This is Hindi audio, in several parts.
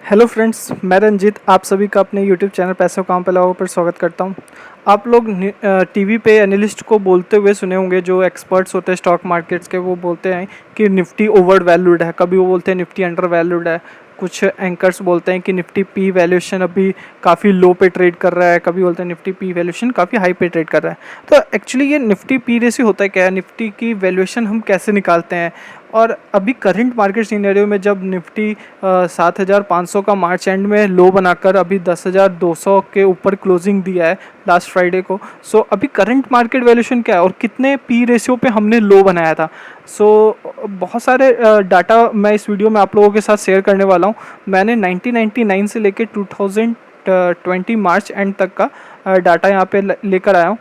हेलो फ्रेंड्स, मैं रंजीत आप सभी का अपने यूट्यूब चैनल पैसे काम पे लगाओ पर स्वागत करता हूं। आप लोग टीवी पे एनालिस्ट को बोलते हुए सुने होंगे, जो एक्सपर्ट्स होते हैं स्टॉक मार्केट्स के, वो बोलते हैं कि निफ्टी ओवर वैल्यूड है। कभी वो बोलते हैं निफ्टी अंडर वैल्यूड है। कुछ एंकर्स बोलते हैं कि निफ्टी पी वैल्यूएशन अभी काफ़ी लो पे ट्रेड कर रहा है। कभी बोलते हैं निफ्टी पी वैल्यूएशन काफ़ी हाई पे ट्रेड कर रहा है। तो एक्चुअली ये निफ्टी पी रेशियो होता है क्या है, निफ्टी की वैल्यूएशन हम कैसे निकालते हैं। और अभी करंट मार्केट सिनेरियो में जब निफ्टी 7,500 का मार्च एंड में लो बनाकर अभी 10,200 के ऊपर क्लोजिंग दिया है लास्ट फ्राइडे को। सो अभी करंट मार्केट वैल्यूएशन क्या है और कितने पी रेशियो पे हमने लो बनाया था। सो बहुत सारे डाटा मैं इस वीडियो में आप लोगों के साथ शेयर करने वाला हूँ। मैंने 1999 से लेकर 2020 मार्च एंड तक का डाटा यहाँ पे लेकर आया हूँ।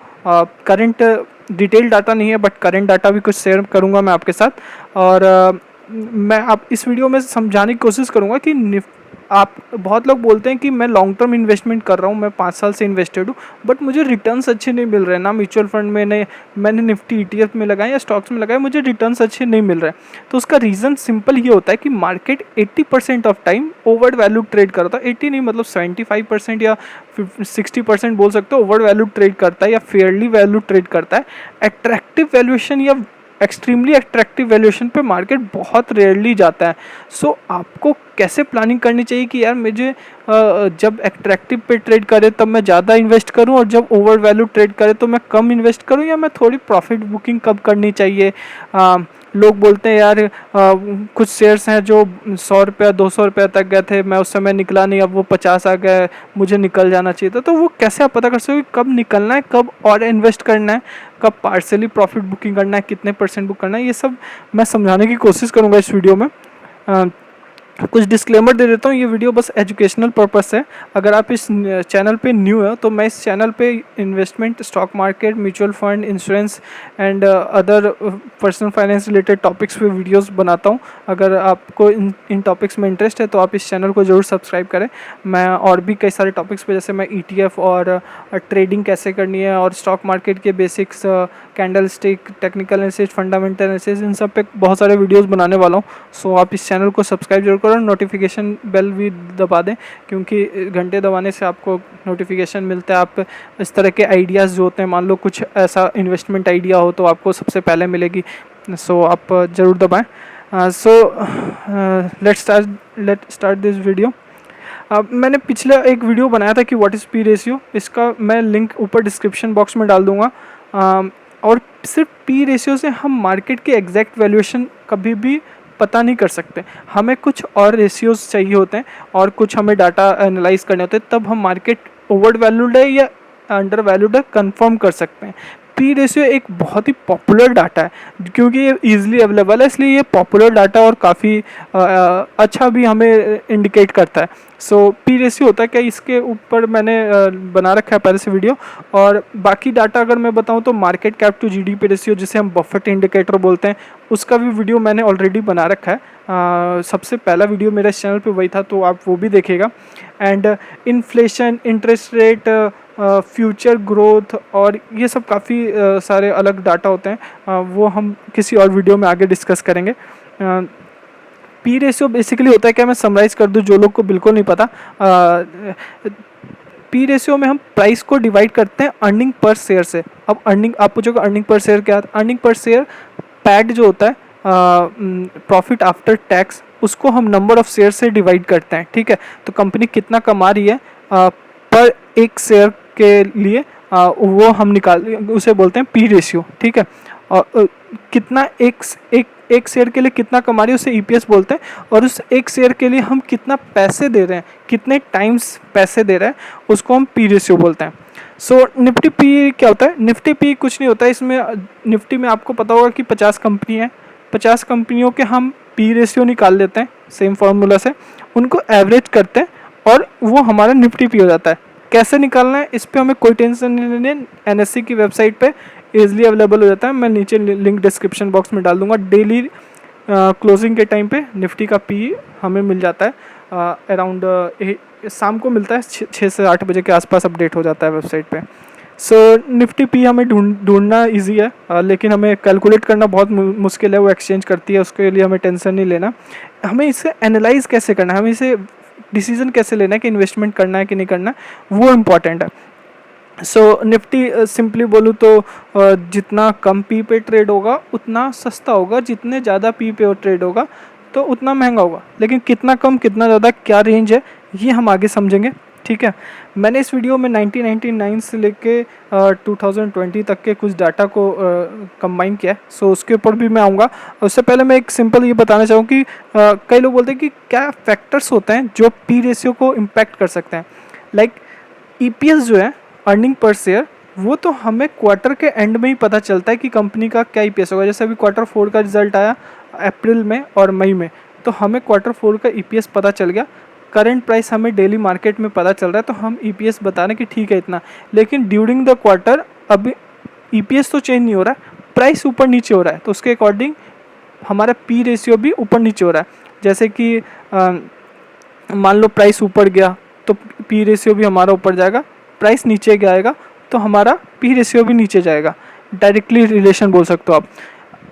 करंट डिटेल डाटा नहीं है, बट करंट डाटा भी कुछ शेयर करूंगा मैं आपके साथ। और मैं आप इस वीडियो में समझाने की कोशिश करूंगा कि आप बहुत लोग बोलते हैं कि मैं लॉन्ग टर्म इन्वेस्टमेंट कर रहा हूं, मैं 5 साल से इन्वेस्टेड हूं, बट मुझे रिटर्न्स अच्छे नहीं मिल रहे हैं। ना म्यूचुअल फंड में नहीं, मैंने निफ्टी ETF में लगाए या स्टॉक्स में लगाए, मुझे रिटर्न्स अच्छे नहीं मिल रहे हैं। तो उसका रीज़न सिंपल ये होता है कि market 80% of time over value trade करता है। 80 नहीं, मतलब 75% या 60% बोल सकते हो ओवर वैल्यू ट्रेड करता है या फेयरली वैल्यू ट्रेड करता है। अट्रैक्टिव वैल्यूएशन या एक्सट्रीमली अट्रैक्टिव वैल्यूएशन पे मार्केट बहुत रेयरली जाता है। सो आपको कैसे प्लानिंग करनी चाहिए कि यार मुझे जब अट्रैक्टिव पे ट्रेड करे तब मैं ज़्यादा इन्वेस्ट करूं, और जब ओवर वैल्यू ट्रेड करे तो मैं कम इन्वेस्ट करूं, या मैं थोड़ी प्रॉफिट बुकिंग कब करनी चाहिए। लोग बोलते हैं यार कुछ शेयर्स हैं जो 100 रुपया 200 रुपया तक गए थे, मैं उस समय निकला नहीं, अब वो 50 आ गए, मुझे निकल जाना चाहिए था। तो वो कैसे आप पता कर सकते हो कब निकलना है, कब और इन्वेस्ट करना है, कब पार्सली प्रॉफिट बुकिंग करना है, कितने % बुक करना है, ये सब मैं समझाने की कोशिश करूँगा इस वीडियो में। कुछ डिस्क्लेमर दे देता हूँ, ये वीडियो बस एजुकेशनल पर्पस है। अगर आप इस चैनल पे न्यू है तो मैं इस चैनल पे investment, stock market, mutual fund, insurance and other personal finance related topics पे वीडियोस बनाता हूँ। अगर आपको इन टॉपिक्स में इंटरेस्ट है तो आप इस चैनल को ज़रूर सब्सक्राइब करें। मैं और भी कई सारे टॉपिक्स पे, जैसे मैं ETF और ट्रेडिंग कैसे करनी है, और स्टॉक मार्केट के basics, candlestick, technical analysis, fundamental analysis, इन सब पे बहुत सारे वीडियोस बनाने वाला हूँ। सो आप इस चैनल को सब्सक्राइब जरूर करो, नोटिफिकेशन बेल भी दबा दें, क्योंकि घंटे दबाने से आपको नोटिफिकेशन मिलता है। आप इस तरह के आइडियाज़ जो होते हैं, मान लो कुछ ऐसा इन्वेस्टमेंट आइडिया हो तो आपको सबसे पहले मिलेगी। सो आप ज़रूर दबाएँ। So let start this video. मैंने पिछला एक वीडियो बनाया था कि व्हाट इज़ पी रेशियो, इसका मैं लिंक ऊपर डिस्क्रिप्शन बॉक्स में डाल दूँगा। और सिर्फ पी रेशियो से हम मार्केट के एग्जैक्ट वैल्यूएशन कभी भी पता नहीं कर सकते। हमें कुछ और रेशियोज चाहिए होते हैं और कुछ हमें डाटा एनालाइज करने होते हैं, तब हम मार्केट ओवर वैल्यूड है या अंडर वैल्यूड है कंफर्म कर सकते हैं। पी रेशियो एक बहुत ही पॉपुलर डाटा है, क्योंकि ये इजीली अवेलेबल है, इसलिए ये पॉपुलर डाटा और काफ़ी अच्छा भी हमें इंडिकेट करता है। सो पी रेशियो होता है क्या, इसके ऊपर मैंने बना रखा है पहले से वीडियो। और बाकी डाटा अगर मैं बताऊं तो market cap to GDP ratio, जिसे हम बफेट इंडिकेटर बोलते हैं, उसका भी वीडियो मैंने ऑलरेडी बना रखा है। सबसे पहला वीडियो मेरे इस चैनल पे वही था, तो आप वो भी देखिएगा। And inflation, interest rate, future growth और ये सब काफ़ी सारे अलग डाटा होते हैं, वो हम किसी और वीडियो में आगे डिस्कस करेंगे। पी रेशियो बेसिकली होता है क्या, मैं समराइज़ कर दूं जो लोग को बिल्कुल नहीं पता। पी रेशियो में हम प्राइस को डिवाइड करते हैं अर्निंग पर शेयर से। अब अर्निंग, आप पूछोगे अर्निंग पर शेयर क्या है। अर्निंग पर शेयर पैड जो होता है, प्रॉफिट आफ्टर टैक्स, उसको हम नंबर ऑफ शेयर से डिवाइड करते हैं। ठीक है, तो कंपनी कितना कमा रही है पर एक शेयर के लिए, वो हम उसे बोलते हैं पी रेशियो। ठीक है, और कितना एक शेयर के लिए कितना कमा रही है उसे EPS बोलते हैं, और उस एक शेयर के लिए हम कितना पैसे दे रहे हैं, कितने टाइम्स पैसे दे रहे हैं, उसको हम पी रेशियो बोलते हैं। सो निफ्टी पी क्या होता है, निफ्टी पी कुछ नहीं होता है। इसमें निफ्टी में आपको पता होगा कि 50 कंपनी है, 50 कंपनियों के हम पी रेशियो निकाल लेते हैं सेम फार्मूला से, उनको एवरेज करते हैं और वो हमारा निफ्टी पी हो जाता है। कैसे निकालना है इस पर हमें कोई टेंशन नहीं लेनी है, NSE की वेबसाइट पे ईजिली अवेलेबल हो जाता है। मैं नीचे लिंक डिस्क्रिप्शन बॉक्स में डाल दूंगा। डेली क्लोजिंग के टाइम पे निफ्टी का पी हमें मिल जाता है, अराउंड शाम को मिलता है, 6 से 8 बजे के आसपास अपडेट हो जाता है वेबसाइट पे। सो निफ्टी पी हमें ढूंढना इजी है, लेकिन हमें कैलकुलेट करना बहुत मुश्किल है। वो एक्सचेंज करती है, उसके लिए हमें टेंशन नहीं लेना। हमें इसे एनालाइज कैसे करना है, हमें इसे डिसीजन कैसे लेना है कि इन्वेस्टमेंट करना है कि नहीं करना है, वो इम्पॉर्टेंट है। सो निफ्टी सिंपली बोलूँ तो जितना कम पी पे ट्रेड होगा उतना सस्ता होगा, जितने ज़्यादा पी पे ट्रेड होगा तो उतना महंगा होगा। लेकिन कितना कम कितना ज़्यादा क्या रेंज है ये हम आगे समझेंगे, ठीक है। मैंने इस वीडियो में 1999 से लेके 2020 तक के कुछ डाटा को कंबाइन किया है, सो उसके ऊपर भी मैं आऊँगा। उससे पहले मैं एक सिंपल ये बताना चाहूँ कि कई लोग बोलते हैं कि क्या फैक्टर्स होते हैं जो पी रेशियो को इम्पैक्ट कर सकते हैं। लाइक ईपीएस जो है, अर्निंग पर शेयर, वो तो हमें क्वार्टर के एंड में ही पता चलता है कि कंपनी का क्या ईपीएस होगा। जैसे अभी Q4 का रिजल्ट आया अप्रैल में और मई में, तो हमें Q4 का ईपीएस पता चल गया। करंट प्राइस हमें डेली मार्केट में पता चल रहा है, तो हम ईपीएस बता रहे हैं कि ठीक है इतना। लेकिन ड्यूरिंग द क्वार्टर अभी ईपीएस तो चेंज नहीं हो रहा है, प्राइस ऊपर नीचे हो रहा है, तो उसके अकॉर्डिंग हमारा पी रेशियो भी ऊपर नीचे हो रहा है। जैसे कि मान लो प्राइस ऊपर गया तो पी रेशियो भी हमारा ऊपर जाएगा, प्राइस नीचे जाएगा तो हमारा पी रेशियो भी नीचे जाएगा। डायरेक्टली रिलेशन बोल सकते हो आप।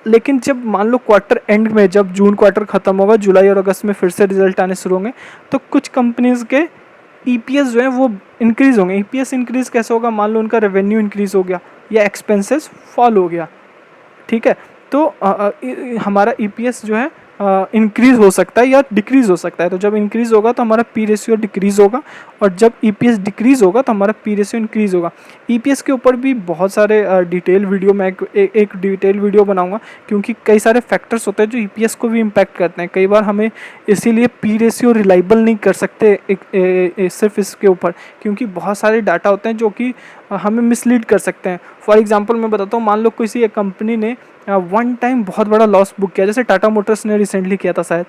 लेकिन जब मान लो क्वार्टर एंड में, जब जून क्वार्टर ख़त्म होगा, जुलाई और अगस्त में फिर से रिजल्ट आने शुरू होंगे, तो कुछ कंपनीज़ के ईपीएस जो है वो इंक्रीज़ होंगे। ईपीएस इंक्रीज़ कैसे होगा? मान लो उनका रेवेन्यू इंक्रीज़ हो गया या एक्सपेंसेस फॉल हो गया, ठीक है, तो हमारा ईपीएस जो है इंक्रीज़ हो सकता है या डिक्रीज़ हो सकता है। तो जब इंक्रीज़ होगा तो हमारा पी रेशियो डिक्रीज़ होगा, और जब ईपीएस डिक्रीज़ होगा तो हमारा पी रेशियो इंक्रीज़ होगा। ईपीएस के ऊपर भी बहुत सारे डिटेल वीडियो मैं एक डिटेल वीडियो बनाऊंगा, क्योंकि कई सारे फैक्टर्स होते हैं जो ईपीएस को भी इम्पैक्ट करते हैं। कई बार हमें इसीलिए पी रेशियो रिलायबल नहीं कर सकते सिर्फ इसके ऊपर, क्योंकि बहुत सारे डाटा होते हैं जो कि हमें मिसलीड कर सकते हैं। फॉर एग्जांपल मैं बताता हूँ, मान लो किसी एक कंपनी ने वन टाइम बहुत बड़ा लॉस बुक किया, जैसे टाटा मोटर्स ने रिसेंटली किया था शायद,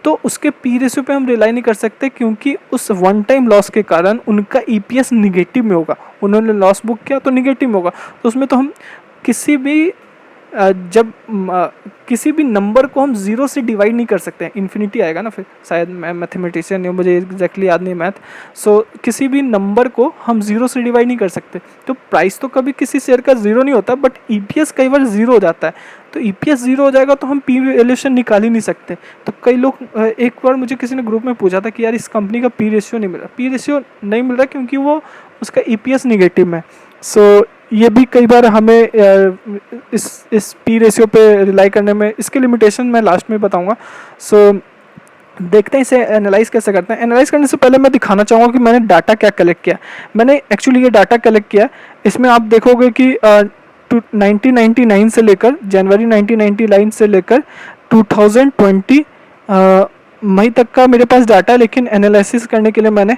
तो उसके पी रेशियो पे हम रिलाई नहीं कर सकते, क्योंकि उस वन टाइम लॉस के कारण उनका ईपीएस निगेटिव में होगा। उन्होंने लॉस बुक किया तो निगेटिव में होगा, तो उसमें तो हम किसी भी किसी भी नंबर को हम ज़ीरो से डिवाइड नहीं कर सकते हैं, इन्फिनिटी आएगा ना फिर। शायद मैं मैथमेटिशियन नहीं हूँ, मुझे एग्जैक्टली याद नहीं मैथ। सो किसी भी नंबर को हम ज़ीरो से डिवाइड नहीं कर सकते। तो प्राइस तो कभी किसी शेयर का ज़ीरो नहीं होता, बट ईपीएस कई बार ज़ीरो हो जाता है। तो ईपीएस ज़ीरो हो जाएगा तो हम पी वैल्यूएशन निकाल ही नहीं सकते। तो कई लोग, एक बार मुझे किसी ने ग्रुप में पूछा था कि यार इस कंपनी का पी रेशियो नहीं मिल रहा। पी रेशियो नहीं मिल रहा क्योंकि वो उसका ईपीएस निगेटिव में। सो ये भी कई बार हमें इस पी रेशियो पे रिलाई करने में, इसके लिमिटेशन मैं लास्ट में बताऊंगा। सो देखते हैं इसे एनालाइज कैसे करते हैं। एनालाइज करने से पहले मैं दिखाना चाहूँगा कि मैंने डाटा क्या कलेक्ट किया। मैंने एक्चुअली ये डाटा कलेक्ट किया, इसमें आप देखोगे कि 1999 से लेकर, जनवरी 1999 से लेकर 2020 मई तक का मेरे पास डाटा है। लेकिन एनालिसिस करने के लिए मैंने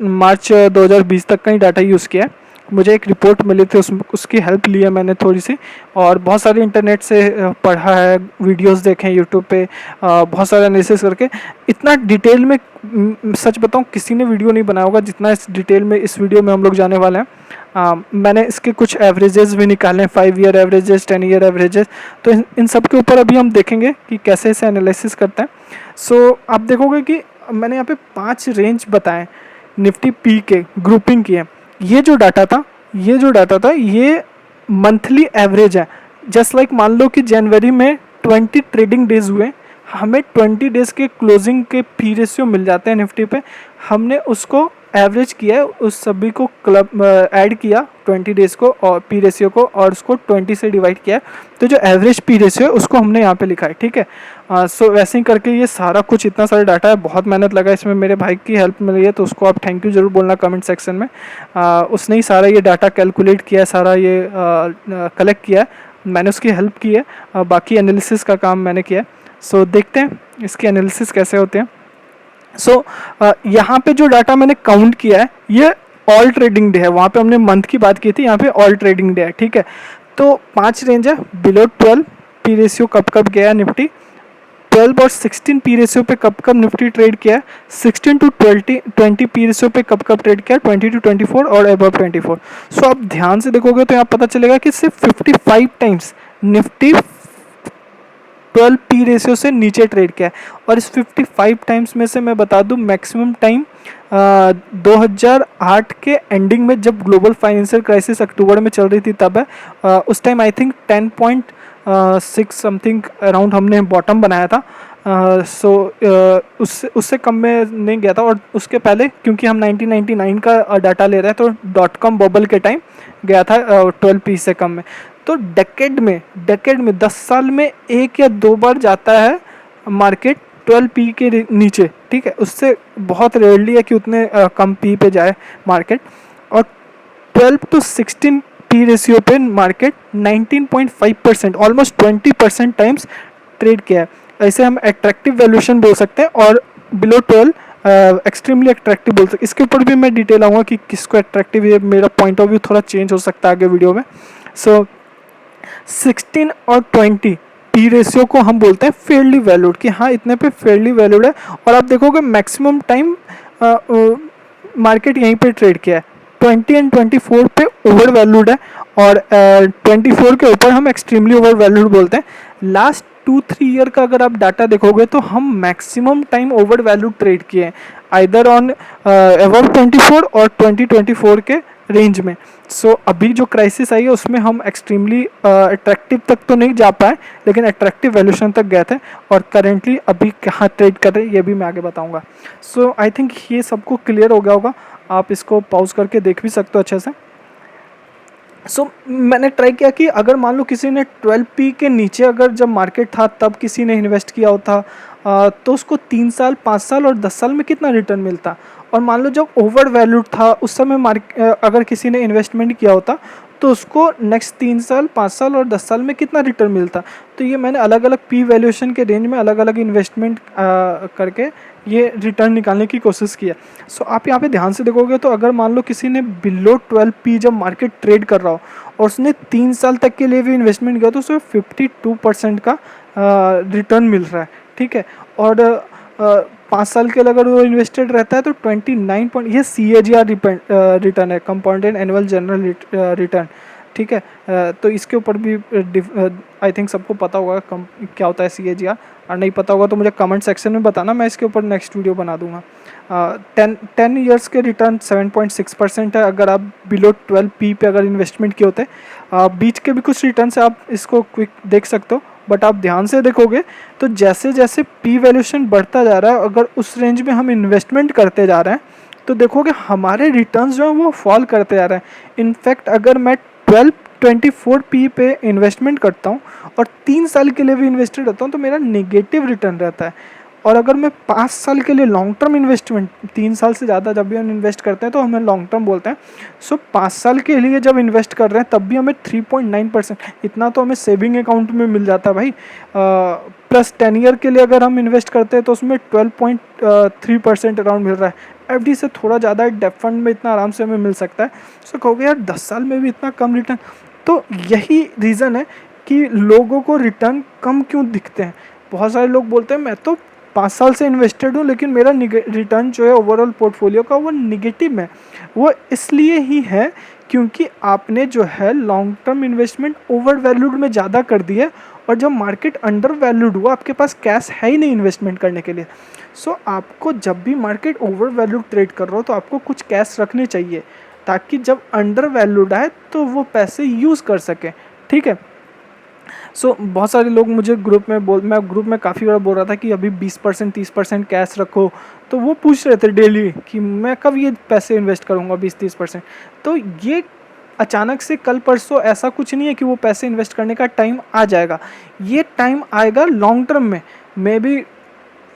मार्च 2020 तक का ही डाटा यूज़ किया है। मुझे एक रिपोर्ट मिली थी, उसकी हेल्प ली है मैंने थोड़ी सी, और बहुत सारे इंटरनेट से पढ़ा है, वीडियोस देखे हैं यूट्यूब पे, बहुत सारे एनालिसिस करके। इतना डिटेल में सच बताऊं किसी ने वीडियो नहीं बनाया होगा जितना इस डिटेल में इस वीडियो में हम लोग जाने वाले हैं। मैंने इसके कुछ एवरेजेस भी निकाले हैं, 5 ईयर एवरेजेस, 10 ईयर एवरेजेस। तो इन सब के ऊपर अभी हम देखेंगे कि कैसे इसे एनालिसिस करते हैं। सो आप देखोगे कि मैंने यहाँ पे 5 रेंज बताएं निफ्टी पी के, ग्रुपिंग की है। ये जो डाटा था ये मंथली एवरेज है। जस्ट लाइक मान लो कि जनवरी में 20 ट्रेडिंग डेज हुए, हमें 20 डेज़ के क्लोजिंग के पी रेशियो मिल जाते हैं निफ्टी पे। हमने उसको एवरेज किया है, उस सभी को क्लब ऐड किया 20 डेज़ को और पी रेशियो को, और उसको 20 से डिवाइड किया है। तो जो एवरेज पी रेशियो है उसको हमने यहाँ पे लिखा है, ठीक है। सो वैसे ही करके ये सारा कुछ, इतना सारा डाटा है, बहुत मेहनत लगा इसमें, मेरे भाई की हेल्प मिली है, तो उसको आप थैंक यू ज़रूर बोलना कमेंट सेक्शन में। उसने ही सारा ये डाटा कैलकुलेट किया है, सारा ये कलेक्ट किया है, मैंने उसकी हेल्प की है, बाकी एनालिसिस का काम मैंने किया है। सो देखते हैं इसके एनालिसिस कैसे होते हैं। सो यहाँ पे जो डाटा मैंने काउंट किया है ये ऑल ट्रेडिंग डे है। वहाँ पे हमने मंथ की बात की थी, यहाँ पे ऑल ट्रेडिंग डे है, ठीक है। तो 5 रेंज है, बिलो 12 पी रेशियो कब कब गया है निफ्टी, 12 और 16 पी रेशियो पे कब कब निफ्टी ट्रेड किया है, 16 टू 20 पी रेशियो पे कब कब ट्रेड किया है, 20 टू 24 और अबव 24। सो आप ध्यान से देखोगे तो यहाँ पता चलेगा कि सिर्फ 55 टाइम्स निफ्टी 12 पी रेशियो से नीचे ट्रेड किया है। और इस 55 टाइम्स में से मैं बता दूं मैक्सिमम टाइम 2008 के एंडिंग में, जब ग्लोबल फाइनेंशियल क्राइसिस अक्टूबर में चल रही थी तब है। उस time I think 6 something around हमने बॉटम बनाया था। सो उससे कम में नहीं गया था। और उसके पहले क्योंकि हम 1999 का डाटा ले रहे हैं तो डॉट कॉम बबल के टाइम गया था 12 पी से कम में। तो डेकेड में 10 साल में एक या दो बार जाता है मार्केट 12 पी के नीचे, ठीक है। उससे बहुत रेयरली है कि उतने कम पी पे जाए मार्केट। और 12 to 16 पी रेशियो पे मार्केट 19.5% ऑलमोस्ट 20% टाइम्स ट्रेड किया है। ऐसे हम एट्रैक्टिव वैल्यूएशन बोल सकते हैं। और बिलो 12 एक्सट्रीमली एट्रैक्टिव बोल सकते हैं। इसके ऊपर भी मैं डिटेल आऊँगा कि किसको एट्रैक्टिव, ये मेरा पॉइंट ऑफ व्यू थोड़ा चेंज हो सकता है आगे वीडियो में। सो 16 और 20 पी रेशियो को हम बोलते हैं फेयरली वैल्यूड, कि हाँ इतने पे फेयरली वैल्यूड है। और आप देखोगे मैक्सिमम टाइम मार्केट यहीं पे ट्रेड किया है। 20 एंड 24 पे ओवर वैल्यूड है और 24 के ऊपर हम एक्सट्रीमली ओवर वैल्यूड बोलते हैं। लास्ट 2-3 ईयर का अगर आप डाटा देखोगे तो हम maximum time over valued trade किए हैं, आइदर ऑन अबव 24 और 2024 के रेंज में। सो अभी जो क्राइसिस आई है उसमें हम एक्सट्रीमली अट्रैक्टिव तक तो नहीं जा पाए, लेकिन अट्रैक्टिव वैल्यूएशन तक गए थे। और करेंटली अभी कहाँ ट्रेड कर रहे हैं ये भी मैं आगे बताऊंगा। सो आई थिंक ये सबको क्लियर हो गया होगा। आप इसको पॉज करके देख भी सकते हो अच्छे से। सो मैंने ट्राई किया कि अगर मान लो किसी ने 12 पी के नीचे अगर जब मार्केट था तब किसी ने इन्वेस्ट किया होता तो उसको 3 साल 5 साल और 10 साल में कितना रिटर्न मिलता। और मान लो जब ओवर वैल्यूड था उस समय अगर किसी ने इन्वेस्टमेंट किया होता तो उसको नेक्स्ट 3 साल 5 साल और 10 साल में कितना रिटर्न मिलता। तो ये मैंने अलग अलग पी वैल्यूएशन के रेंज में अलग अलग इन्वेस्टमेंट करके ये रिटर्न निकालने की कोशिश किया। सो आप यहाँ पे ध्यान से देखोगे तो अगर मान लो किसी ने बिलो 12 पी जब मार्केट ट्रेड कर रहा हो और उसने 3 साल तक के लिए भी इन्वेस्टमेंट किया तो उसमें 52% का रिटर्न मिल रहा है, ठीक है। और 5 साल के लिए अगर वो इन्वेस्टेड रहता है तो 29 पॉइंट, ये CAGR रिटर्न है, कंपाउंडेड एनुअल जनरल रिटर्न, ठीक है। तो इसके ऊपर भी आई थिंक सबको पता होगा क्या होता है CAGR। और नहीं पता होगा तो मुझे कमेंट सेक्शन में बताना, मैं इसके ऊपर नेक्स्ट वीडियो बना दूंगा। 10 ईयर्स के रिटर्न 7.6% है अगर आप बिलो 12 पी पे अगर इन्वेस्टमेंट किए होते। बीच के भी कुछ रिटर्न से आप इसको क्विक देख सकते हो, बट आप ध्यान से देखोगे तो जैसे जैसे पी वैल्यूएशन बढ़ता जा रहा है अगर उस रेंज में हम इन्वेस्टमेंट करते जा रहे हैं तो देखोगे हमारे रिटर्न्स जो हैं वो फॉल करते जा रहे हैं। इनफैक्ट अगर मैं 12-24 पी पे इन्वेस्टमेंट करता हूँ और 3 साल के लिए भी इन्वेस्टेड रहता हूँ तो मेरा नेगेटिव रिटर्न रहता है। और अगर मैं 5 साल के लिए लॉन्ग टर्म इन्वेस्टमेंट, 3 साल से ज़्यादा जब भी हम इन्वेस्ट करते हैं तो हमें लॉन्ग टर्म बोलते हैं। सो 5 साल के लिए जब इन्वेस्ट कर रहे हैं तब भी हमें 3.9% इतना तो हमें सेविंग अकाउंट में मिल जाता है भाई। प्लस 10 ईयर के लिए अगर हम इन्वेस्ट करते हैं तो उसमें 12.3% अराउंड मिल रहा है। FD से थोड़ा ज़्यादा डेब्ट फंड में इतना आराम से हमें मिल सकता है। सो कहोगे यार 10 साल में भी इतना कम रिटर्न, तो यही रीज़न है कि लोगों को रिटर्न कम क्यों दिखते हैं। बहुत सारे लोग बोलते हैं मैं तो 5 साल से इन्वेस्टेड हूँ लेकिन मेरा रिटर्न जो है ओवरऑल पोर्टफोलियो का वो निगेटिव में। वो इसलिए ही है क्योंकि आपने जो है long term investment over valued में ज़्यादा कर दी है और जब मार्केट अंडर वैल्यूड हुआ आपके पास कैश है ही नहीं इन्वेस्टमेंट करने के लिए। सो आपको जब भी मार्केट ओवर वैल्यूड ट्रेड कर रहा हो तो आपको कुछ कैश रखने चाहिए ताकि जब अंडर वैल्यूड आए तो वो पैसे यूज़ कर सकें, ठीक है। सो बहुत सारे लोग मुझे मैं ग्रुप में काफ़ी बार बोल रहा था कि अभी 20% 30% कैश रखो, तो वो पूछ रहे थे डेली कि मैं कब ये पैसे इन्वेस्ट करूँगा 20-30%। तो ये अचानक से कल परसों ऐसा कुछ नहीं है कि वो पैसे इन्वेस्ट करने का टाइम आ जाएगा। ये टाइम आएगा लॉन्ग टर्म में, मे बी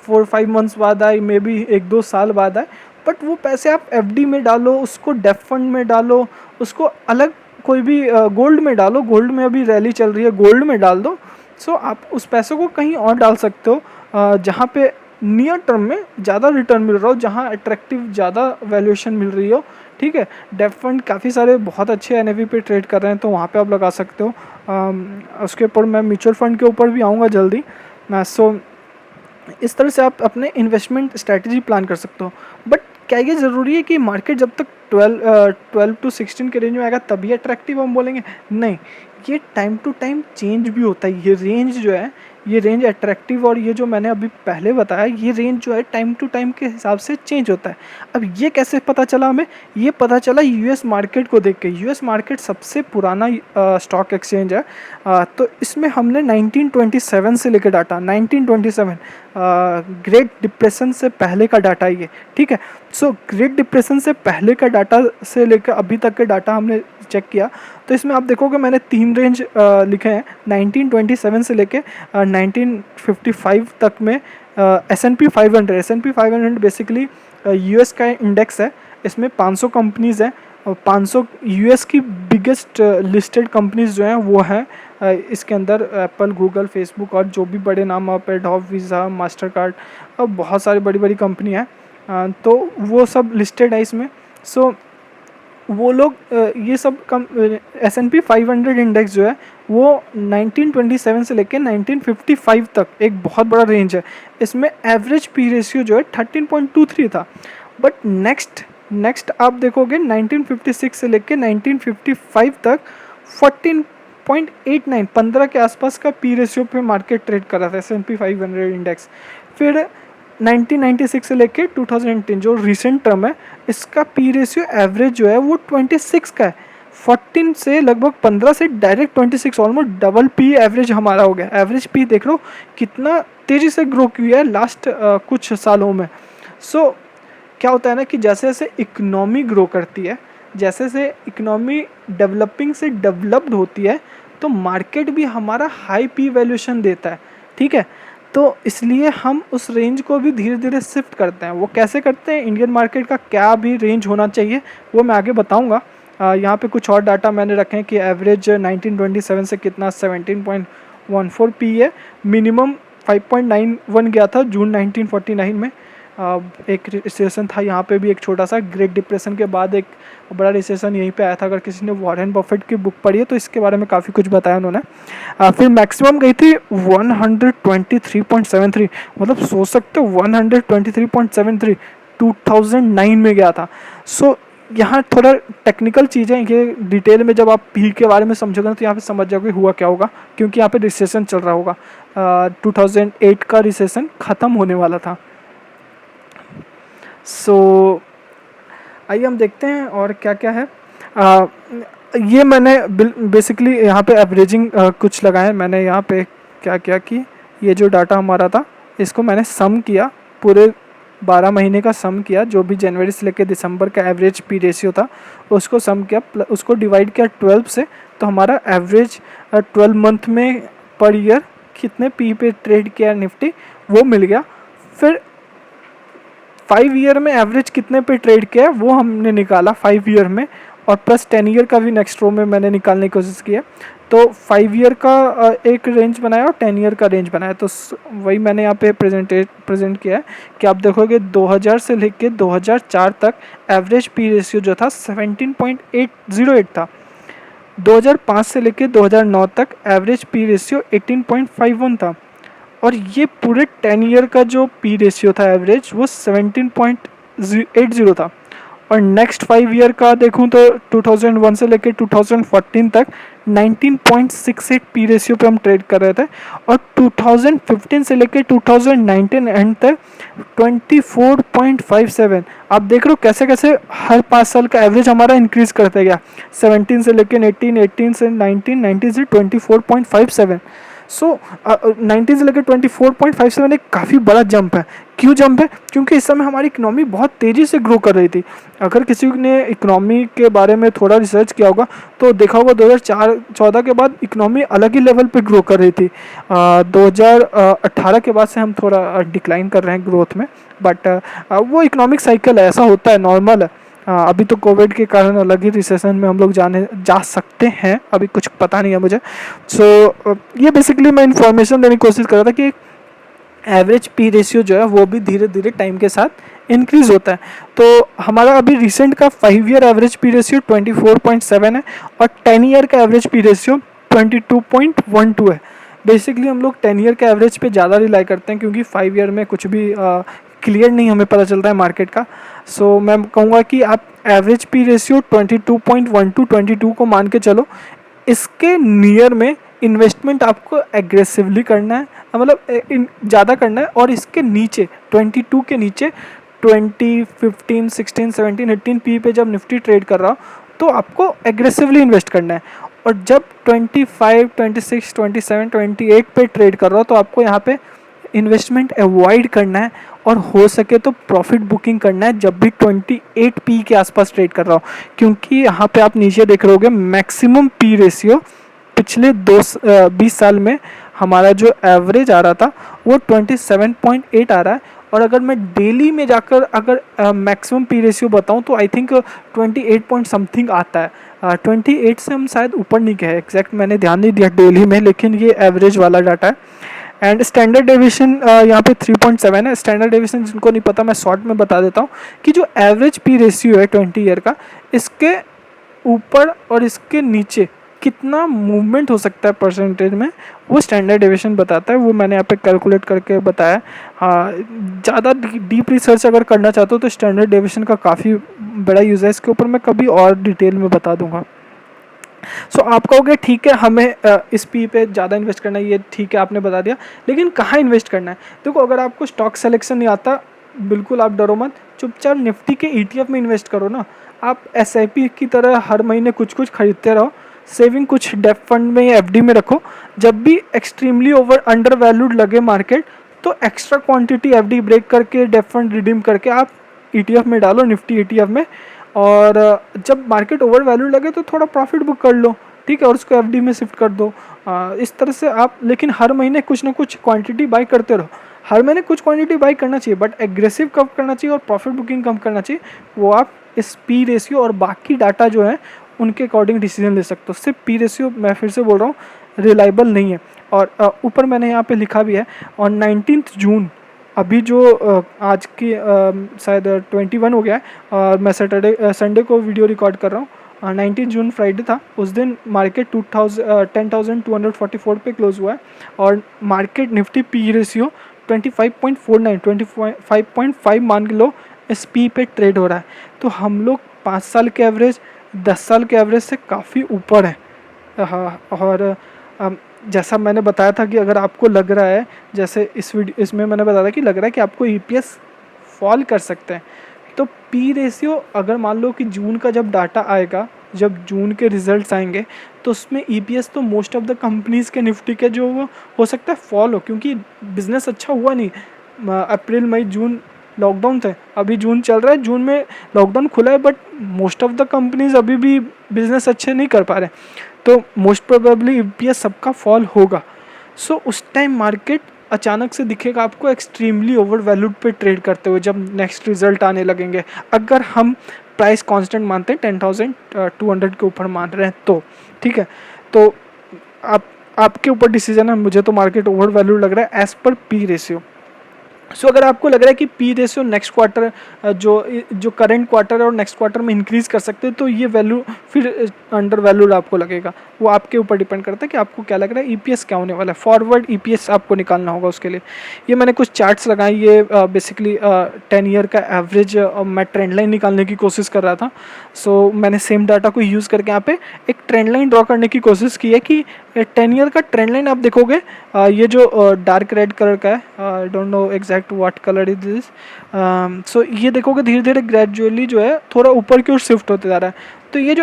4-5 मंथ्स बाद आए, मे बी 1-2 साल बाद आए। बट वो पैसे आप FD में डालो, उसको डेब्ट फंड में डालो, उसको अलग कोई भी गोल्ड में डालो, गोल्ड में अभी रैली चल रही है गोल्ड में डाल दो। सो आप उस पैसे को कहीं और डाल सकते हो जहाँ पे नियर टर्म में ज़्यादा रिटर्न मिल रहा हो, जहाँ अट्रैक्टिव ज़्यादा वैल्यूएशन मिल रही हो, ठीक है। डेब्ट फंड काफ़ी सारे बहुत अच्छे NAV पे ट्रेड कर रहे हैं तो वहाँ पे आप लगा सकते हो। उसके ऊपर मैं म्यूचुअल फंड के ऊपर भी आऊँगा जल्दी। सो इस तरह से आप अपने इन्वेस्टमेंट स्ट्रैटेजी प्लान कर सकते हो। बट क्या ये ज़रूरी है कि मार्केट जब तक 12 to 16 के रेंज में आएगा तभी अट्रैक्टिव हम बोलेंगे? नहीं, ये टाइम टू टाइम चेंज भी होता है। ये रेंज जो है ये रेंज अट्रैक्टिव और ये जो मैंने अभी पहले बताया ये रेंज जो है टाइम टू टाइम के हिसाब से चेंज होता है। अब ये कैसे पता चला हमें? ये पता चला यूएस मार्केट को देख के। यूएस मार्केट सबसे पुराना स्टॉक एक्सचेंज है। तो इसमें हमने 1927 से लेकर डाटा 1927 ग्रेट डिप्रेशन से पहले का डाटा ये, ठीक है। सो ग्रेट डिप्रेशन से पहले का डाटा से लेकर अभी तक के डाटा हमने चेक किया, तो इसमें आप देखोगे मैंने 3 रेंज लिखे हैं 1927 से लेके 1955 तक में। S&P 500 बेसिकली यूएस का इंडेक्स है। इसमें 500 कंपनीज़ हैं और 500 यूएस की बिगेस्ट लिस्टेड कंपनीज जो हैं वो हैं इसके अंदर एप्पल, गूगल, फेसबुक और जो भी बड़े नाम आप एडोब, वीज़ा, मास्टर कार्ड और बहुत सारी बड़ी बड़ी कंपनी हैं, तो वो सब लिस्टेड है इसमें। सो वो लोग ये सब S&P 500 इंडेक्स जो है वो 1927 से लेकर 1955 तक एक बहुत बड़ा रेंज है। इसमें एवरेज पी रेशियो जो है 13.23 था। बट नेक्स्ट आप देखोगे 1956 से लेकर 1955 तक 14.89 15 के आसपास का पी रेशियो पे मार्केट ट्रेड कर रहा था S&P 500 इंडेक्स। फिर 1996 से लेके 2010 जो रिसेंट टर्म है इसका पी रेशियो एवरेज जो है वो 26 का है। 14 से लगभग 15 से direct 26, almost double P average हमारा हो गया। एवरेज पी देख लो कितना तेज़ी से ग्रो किया है लास्ट कुछ सालों में। सो क्या होता है ना कि जैसे जैसे इकोनॉमी ग्रो करती है, जैसे जैसे इकोनॉमी डेवलपिंग से डेवलप्ड होती है, तो मार्केट भी हमारा हाई पी वैल्यूएशन देता है, ठीक है। तो इसलिए हम उस रेंज को भी धीरे धीरे शिफ्ट करते हैं। वो कैसे करते हैं, इंडियन मार्केट का क्या भी रेंज होना चाहिए वो मैं आगे बताऊंगा। यहाँ पे कुछ और डाटा मैंने रखे हैं कि एवरेज 1927 से कितना 17.14 पी है, मिनिमम 5.91 गया था जून 1949 में। एक रिसेशन था यहाँ पे भी, एक छोटा सा ग्रेट डिप्रेशन के बाद एक बड़ा रिसेशन यहीं पे आया था। अगर किसी ने वॉरेन बफेट की बुक पढ़ी है तो इसके बारे में काफ़ी कुछ बताया उन्होंने। फिर मैक्सिमम गई थी 123.73, मतलब सोच सकते हो 123.73 2009 में गया था। सो यहाँ थोड़ा टेक्निकल चीज़ें, ये डिटेल में जब आप पी के बारे में समझोगे तो यहाँ पे समझ जाओगे हुआ क्या होगा, क्योंकि यहाँ पे रिसेशन चल रहा होगा। 2008 का रिसेशन ख़त्म होने वाला था। सो आइए हम देखते हैं और क्या क्या है। ये मैंने बेसिकली यहाँ पे एवरेजिंग कुछ लगाए मैंने। यहाँ पे क्या क्या कि ये जो डाटा हमारा था इसको मैंने सम किया, पूरे 12 महीने का सम किया, जो भी जनवरी से लेकर दिसंबर का एवरेज पी रेशियो था उसको सम किया, उसको डिवाइड किया 12 से, तो हमारा एवरेज 12 मंथ में पर ईयर कितने पी पे ट्रेड किया निफ्टी वो मिल गया। फिर 5 ईयर में एवरेज कितने पे ट्रेड किया है वो हमने निकाला 5 ईयर में, और प्लस 10 ईयर का भी नेक्स्ट रो में मैंने निकालने की कोशिश की है। तो 5 ईयर का एक रेंज बनाया और 10 ईयर का रेंज बनाया, तो वही मैंने यहाँ पे प्रेजेंट किया है कि आप देखोगे 2000 से लेके 2004 तक एवरेज पी रेशियो जो था 17.808 था। 2005 से लेके 2009 तक एवरेज पी रेशियो 18.51 था, और ये पूरे 10 ईयर का जो पी रेशियो था एवरेज वो 17.80 था। और नेक्स्ट 5 ईयर का देखूं तो 2001 से लेकर 2014 तक 19.68 पी रेशियो पे हम ट्रेड कर रहे थे, और 2015 से लेकर 2019 एंड तक 24.57। आप देख रहे हो कैसे कैसे हर 5 साल का एवरेज हमारा इंक्रीज करते गया। 17 से लेकर 18, 18 से 19, 19 से 24.57। सो 19 से लेकर 24.57 एक काफ़ी बड़ा जंप है। क्यों जंप है? क्योंकि इस समय हमारी इकनॉमी बहुत तेज़ी से ग्रो कर रही थी। अगर किसी ने इकनॉमी के बारे में थोड़ा रिसर्च किया होगा तो देखा होगा 2014 के बाद इकनॉमी अलग ही लेवल पे ग्रो कर रही थी। 2018 के बाद से हम थोड़ा डिक्लाइन कर रहे हैं ग्रोथ में, बट वो इकोनॉमिक साइकिल है, ऐसा होता है, नॉर्मल है। अभी तो कोविड के कारण अलग ही रिसेशन में हम लोग जा सकते हैं, अभी कुछ पता नहीं है मुझे। सो ये बेसिकली मैं इन्फॉर्मेशन देने की कोशिश कर रहा था कि एवरेज पी रेशियो जो है वो भी धीरे धीरे टाइम के साथ इंक्रीज होता है। तो हमारा अभी रिसेंट का 5 ईयर एवरेज पी रेशियो 24.7 है, और 10 ईयर का एवरेज पी रेशियो 22.12 है। बेसिकली हम लोग 10 ईयर के एवरेज पे ज़्यादा रिलाई करते हैं, क्योंकि 5 ईयर में कुछ भी क्लियर नहीं हमें पता चलता है मार्केट का। सो मैं कहूँगा कि आप एवरेज पी रेशियो 22.12 22 को मान के चलो। इसके नियर में इन्वेस्टमेंट आपको एग्रेसिवली करना है, मतलब ज़्यादा करना है, और इसके नीचे 22 के नीचे 20, 15, 16, 17, 18 पी पे जब निफ्टी ट्रेड कर रहा हो तो आपको एग्रेसिवली इन्वेस्ट करना है। और जब 25, 26, 27, 28 पे ट्रेड कर रहा हो तो आपको यहाँ पे इन्वेस्टमेंट अवॉइड करना है, और हो सके तो प्रॉफिट बुकिंग करना है जब भी 28 पी के आसपास ट्रेड कर रहा हो, क्योंकि यहाँ पे आप नीचे देख रहे होगे मैक्सिमम पी रेशियो पिछले 20 साल में हमारा जो एवरेज आ रहा था वो 27.8 आ रहा है। और अगर मैं डेली में जाकर अगर मैक्सिमम पी रेशियो बताऊं तो आई थिंक 28 पॉइंट समथिंग आता है। 28 से हम शायद ऊपर नहीं गए, एग्जैक्ट मैंने ध्यान नहीं दिया डेली में, लेकिन ये एवरेज वाला डाटा है। एंड स्टैंडर्ड डेविएशन यहाँ पे 3.7 है। स्टैंडर्ड डेविएशन जिनको नहीं पता मैं शॉर्ट में बता देता हूँ कि जो एवरेज पी रेशियो है 20 ईयर का, इसके ऊपर और इसके नीचे कितना मूवमेंट हो सकता है परसेंटेज में, वो स्टैंडर्ड डेविएशन बताता है। वो मैंने यहाँ पे कैलकुलेट करके बताया। हाँ, ज़्यादा डीप रिसर्च अगर करना चाहते हो तो स्टैंडर्ड डेविएशन का काफ़ी बड़ा यूज़ है, इसके ऊपर मैं कभी और डिटेल में बता दूंगा। सो आप कहोगे ठीक है हमें इस पी पे ज़्यादा इन्वेस्ट करना है, ये ठीक है आपने बता दिया, लेकिन कहाँ इन्वेस्ट करना है? देखो, अगर आपको स्टॉक सेलेक्शन नहीं आता, बिल्कुल आप डरो मत, चुपचाप निफ्टी के ETF में इन्वेस्ट करो ना। आप SIP की तरह हर महीने कुछ कुछ खरीदते रहो, सेविंग कुछ डेप फंड में या FD में रखो। जब भी एक्सट्रीमली ओवर अंडर वैल्यूड लगे मार्केट, तो एक्स्ट्रा क्वांटिटी FD ब्रेक करके डेप फंड रिडीम करके आप ETF में डालो, निफ्टी ETF में। और जब मार्केट ओवर वैल्यू लगे तो थोड़ा प्रॉफिट बुक कर लो, ठीक है, और उसको FD में शिफ्ट कर दो। इस तरह से आप, लेकिन हर महीने कुछ ना कुछ क्वांटिटी बाई करते रहो। हर महीने कुछ क्वांटिटी बाई करना चाहिए, बट एग्रेसिव कब करना चाहिए और प्रॉफिट बुकिंग कम करना चाहिए, वो आप इस पी रेशियो और बाकी डाटा जो है उनके अकॉर्डिंग डिसीजन ले सकते हो। सिर्फ पी रेशियो, मैं फिर से बोल रहा हूँ, रिलायबल नहीं है। और ऊपर मैंने यहाँ पे लिखा भी है, और 19 जून अभी जो आज की शायद 21 हो गया है, और मैं संडे को वीडियो रिकॉर्ड कर रहा हूँ। 19 जून फ्राइडे था, उस दिन मार्केट 10,244 पे क्लोज हुआ है, और मार्केट निफ्टी पी रेशियो 25.49, 25.5 मान लो इस पी पे ट्रेड हो रहा है। तो हम लोग 5 साल के एवरेज, 10 साल के एवरेज से काफ़ी ऊपर है। हाँ, और जैसा मैंने बताया था कि अगर आपको लग रहा है, जैसे इसमें मैंने बताया था कि लग रहा है कि आपको EPS फॉल कर सकते हैं, तो पी रेशियो अगर मान लो कि जून का जब डाटा आएगा, जब जून के रिजल्ट्स आएंगे, तो उसमें EPS तो मोस्ट ऑफ द कंपनीज़ के निफ्टी के जो वो हो सकता है फॉल हो, क्योंकि बिज़नेस अच्छा हुआ नहीं। अप्रैल मई जून लॉकडाउन थे, अभी जून चल रहा है, जून में लॉकडाउन खुला है, but most of the companies अभी भी बिजनेस अच्छे नहीं कर पा रहे, तो मोस्ट प्रोबेबली EPS सबका फॉल होगा। सो उस टाइम मार्केट अचानक से दिखेगा आपको एक्सट्रीमली ओवर वैल्यूड पे ट्रेड करते हुए, जब नेक्स्ट रिजल्ट आने लगेंगे। अगर हम प्राइस कांस्टेंट मानते हैं, 10,200 के ऊपर मान रहे हैं तो ठीक है, तो आपके ऊपर डिसीजन है। मुझे तो मार्केट ओवर वैल्यूड लग रहा है एज पर पी रेशियो। सो अगर आपको लग रहा है कि पी रेशियो नेक्स्ट क्वार्टर जो करंट क्वार्टर है और नेक्स्ट क्वार्टर में इंक्रीज़ कर सकते हैं, तो ये वैल्यू फिर अंडर वैल्यूड आपको लगेगा। वो आपके ऊपर डिपेंड करता है कि आपको क्या लग रहा है, EPS क्या होने वाला है। फॉरवर्ड EPS आपको निकालना होगा उसके लिए। ये मैंने कुछ चार्ट्स लगाए, ये बेसिकली 10 ईयर का एवरेज मैं ट्रेंड लाइन निकालने की कोशिश कर रहा था। सो मैंने सेम डाटा को यूज़ करके यहाँ पे एक ट्रेंड लाइन ड्रॉ करने की कोशिश की है कि 10 ईयर का ट्रेंड लाइन आप देखोगे, ये जो डार्क रेड कलर का है, I don't know exact what colour is this. So ये देखोगे धीरे धीरे ग्रेजुअली जो है थोड़ा ऊपर की ओर शिफ्ट होते जा रहा है। तो ये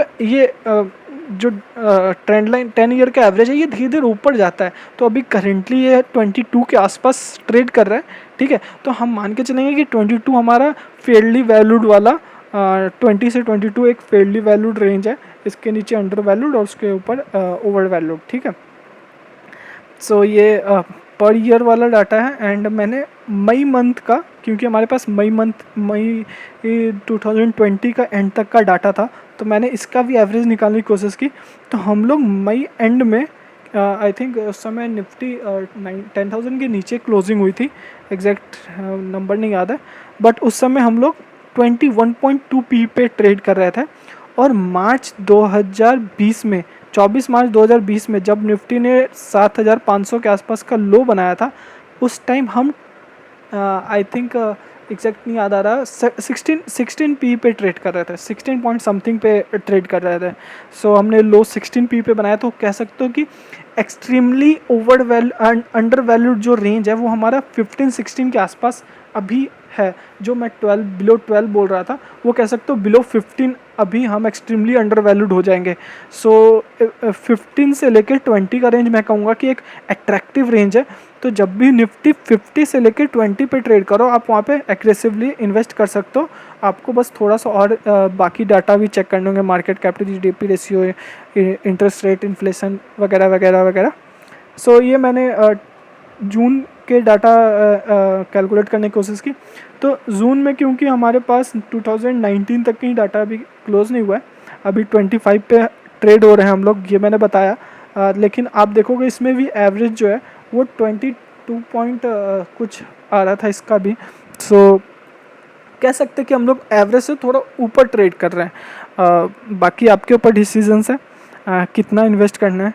जो ट्रेंड लाइन 10 ईयर का एवरेज है, ये धीरे धीरे ऊपर जाता है। तो अभी करेंटली ये 22 के आसपास ट्रेड कर रहा है, ठीक है। तो हम मान के चलेंगे कि 22 हमारा फेयरली वैल्यूड वाला, 20 से 22 एक फेयरली वैल्यूड रेंज है, इसके नीचे अंडर वैल्यूड और उसके ऊपर ओवर वैल्यूड, ठीक है। सो ये पर ईयर वाला डाटा है। एंड मैंने मई मंथ का, क्योंकि हमारे पास मई 2020 का एंड तक का डाटा था, तो मैंने इसका भी एवरेज निकालने की कोशिश की। तो हम लोग मई एंड में आई थिंक उस समय निफ्टी 10,000 के नीचे क्लोजिंग हुई थी, एग्जैक्ट नंबर नहीं याद है, बट उस समय हम लोग 21.2 पी पे ट्रेड कर रहे थे। और मार्च 2020 में, 24 मार्च 2020 में जब निफ्टी ने 7,500 के आसपास का लो बनाया था, उस टाइम हम आई थिंक एग्जैक्ट नहीं याद आ रहा, 16 पी पे ट्रेड कर रहे थे, 16 पॉइंट समथिंग पे ट्रेड कर रहे थे। सो हमने लो 16 पी पे बनाया, तो कह सकते हो कि एक्सट्रीमली अंडर वैल्यूड जो रेंज है वो हमारा 15-16 के आसपास अभी है। जो मैं 12 बिलो 12 बोल रहा था, वो कह सकते हो बिलो 15 अभी हम एक्सट्रीमली अंडर वैल्यूड हो जाएंगे। सो 15 से लेकर 20 का रेंज मैं कहूँगा कि एक अट्रैक्टिव रेंज है। तो जब भी निफ्टी 50 से लेकर 20 पे ट्रेड करो, आप वहाँ पे एग्रेसिवली इन्वेस्ट कर सकते हो। आपको बस थोड़ा सा और बाकी डाटा भी चेक करने होंगे, market capital, GDP ratio, interest rate, inflation वगैरह वगैरह वगैरह। सो ये मैंने जून के डाटा कैलकुलेट करने की कोशिश की। तो जून में क्योंकि हमारे पास 2019 तक की डाटा अभी क्लोज नहीं हुआ है, अभी 25 पे ट्रेड हो रहे हैं हम लोग, ये मैंने बताया। लेकिन आप देखोगे इसमें भी एवरेज जो है वो 22 पॉइंट कुछ आ रहा था इसका भी। सो कह सकते हैं कि हम लोग एवरेज से थोड़ा ऊपर ट्रेड कर रहे हैं। बाकी आपके ऊपर डिसीजंस है कितना इन्वेस्ट करना है।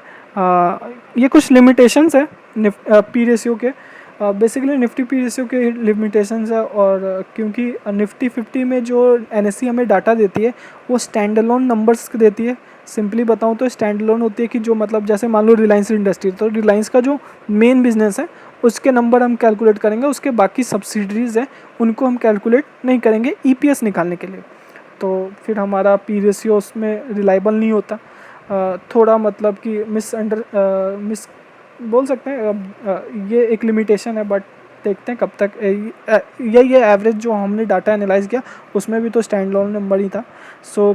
ये कुछ लिमिटेशंस है पी रेशियो के, बेसिकली निफ्टी पी रेशियो के लिमिटेशंस है। और क्योंकि निफ्टी 50 में जो एनएससी हमें डाटा देती है वो स्टैंड अलोन नंबर्स देती है। सिंपली बताऊँ तो स्टैंड अलोन होती है कि जो मतलब जैसे मान लो रिलायंस इंडस्ट्री, तो रिलायंस का जो मेन बिजनेस है उसके नंबर हम कैलकुलेट करेंगे, उसके बाकी सब्सिडरीज हैं उनको हम कैलकुलेट नहीं करेंगे ईपीएस निकालने के लिए। तो फिर हमारा पी रेशियो उसमें रिलायबल नहीं होता। थोड़ा मतलब कि मिस बोल सकते हैं। ये एक लिमिटेशन है, बट देखते हैं कब तक ये एवरेज जो हमने डाटा एनालाइज किया उसमें भी तो स्टैंड अलोन नंबर ही था। सो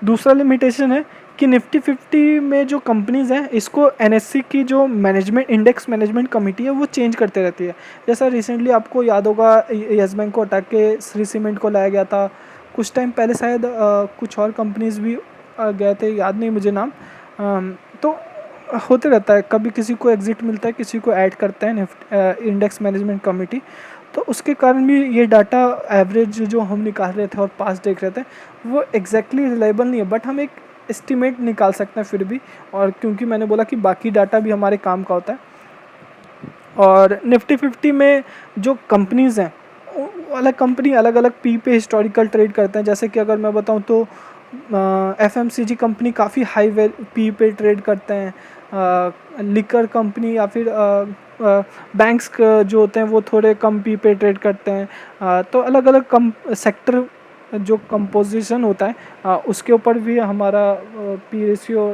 दूसरा लिमिटेशन है कि निफ्टी 50 में जो कंपनीज़ हैं इसको एनएससी की जो मैनेजमेंट इंडेक्स मैनेजमेंट कमेटी है वो चेंज करते रहती है। जैसा रिसेंटली आपको याद होगा येस बैंक को हटा के श्री सीमेंट को लाया गया था, कुछ टाइम पहले शायद कुछ और कंपनीज़ भी गए थे, याद नहीं मुझे नाम। तो होते रहता है, कभी किसी को एग्जिट मिलता है, किसी को ऐड करता है इंडेक्स मैनेजमेंट कमेटी। तो उसके कारण भी ये डाटा एवरेज जो हम निकाल रहे थे और पास देख रहे थे वो एग्जैक्टली रिलायबल नहीं है, बट हम एक एस्टिमेट निकाल सकते हैं फिर भी। और क्योंकि मैंने बोला कि बाकी डाटा भी हमारे काम का होता है। और निफ्टी 50 में जो कंपनीज़ हैं अलग कंपनी अलग अलग पी पे हिस्टोरिकल ट्रेड करते हैं। जैसे कि अगर मैं बताऊं तो एफएमसीजी कंपनी काफ़ी हाई पी पे ट्रेड करते हैं। लिकर कंपनी या फिर बैंक्स जो होते हैं वो थोड़े कम पी पे ट्रेड करते हैं। तो अलग अलग सेक्टर जो कंपोजिशन होता है उसके ऊपर भी हमारा पी रेशियो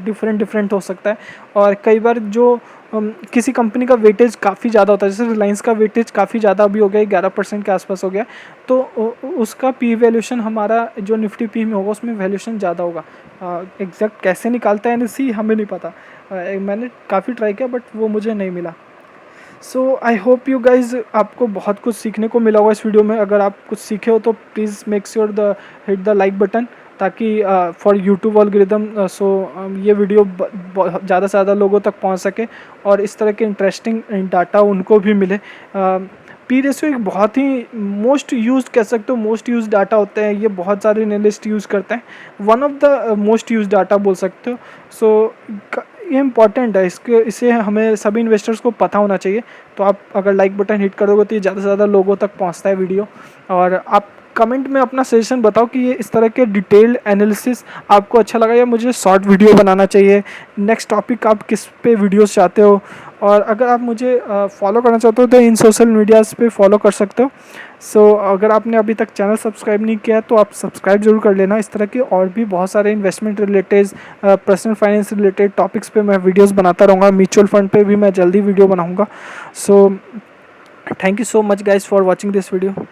डिफरेंट हो सकता है। और कई बार जो किसी कंपनी का वेटेज काफ़ी ज़्यादा होता है, जैसे रिलायंस का वेटेज काफ़ी ज़्यादा अभी हो गया, 11% के आसपास हो गया, तो उसका पी वैल्यूशन हमारा जो निफ्टी पी में होगा उसमें वैल्यूशन ज़्यादा होगा। एग्जैक्ट कैसे निकालता है एनएससी हमें नहीं पता, मैंने काफ़ी ट्राई किया बट वो मुझे नहीं मिला। सो आई होप यू गाइज आपको बहुत कुछ सीखने को मिला होगा इस वीडियो में। अगर आप कुछ सीखे हो तो please make sure hit the like button, ताकि फॉर यूट्यूब एल्गोरिदम ये वीडियो ज़्यादा से ज़्यादा लोगों तक पहुंच सके और इस तरह के इंटरेस्टिंग डाटा उनको भी मिले। पी रेशियो एक बहुत ही मोस्ट यूज कह सकते हो, मोस्ट यूज डाटा होते हैं, ये बहुत सारे एनालिस्ट यूज़ करते हैं, one of the most use data बोल सकते हो। सो ये इंपॉर्टेंट है, इसे हमें सभी इन्वेस्टर्स को पता होना चाहिए। तो आप अगर लाइक बटन हिट करोगे तो ये ज़्यादा से ज़्यादा लोगों तक पहुंचता है वीडियो। और आप कमेंट में अपना सजेशन बताओ कि ये इस तरह के डिटेल्ड एनालिसिस आपको अच्छा लगा या मुझे शॉर्ट वीडियो बनाना चाहिए, नेक्स्ट टॉपिक आप किस पे वीडियोस चाहते हो। और अगर आप मुझे फॉलो करना चाहते हो तो इन सोशल मीडियाज़ पे फॉलो कर सकते हो। सो अगर आपने अभी तक चैनल सब्सक्राइब नहीं किया तो आप सब्सक्राइब जरूर कर लेना। इस तरह के और भी बहुत सारे investment related, personal finance related topics पे मैं वीडियोस बनाता रहूँगा। म्यूचुअल फंड पे भी मैं जल्दी वीडियो बनाऊँगा। So thank you so much guys for watching this video.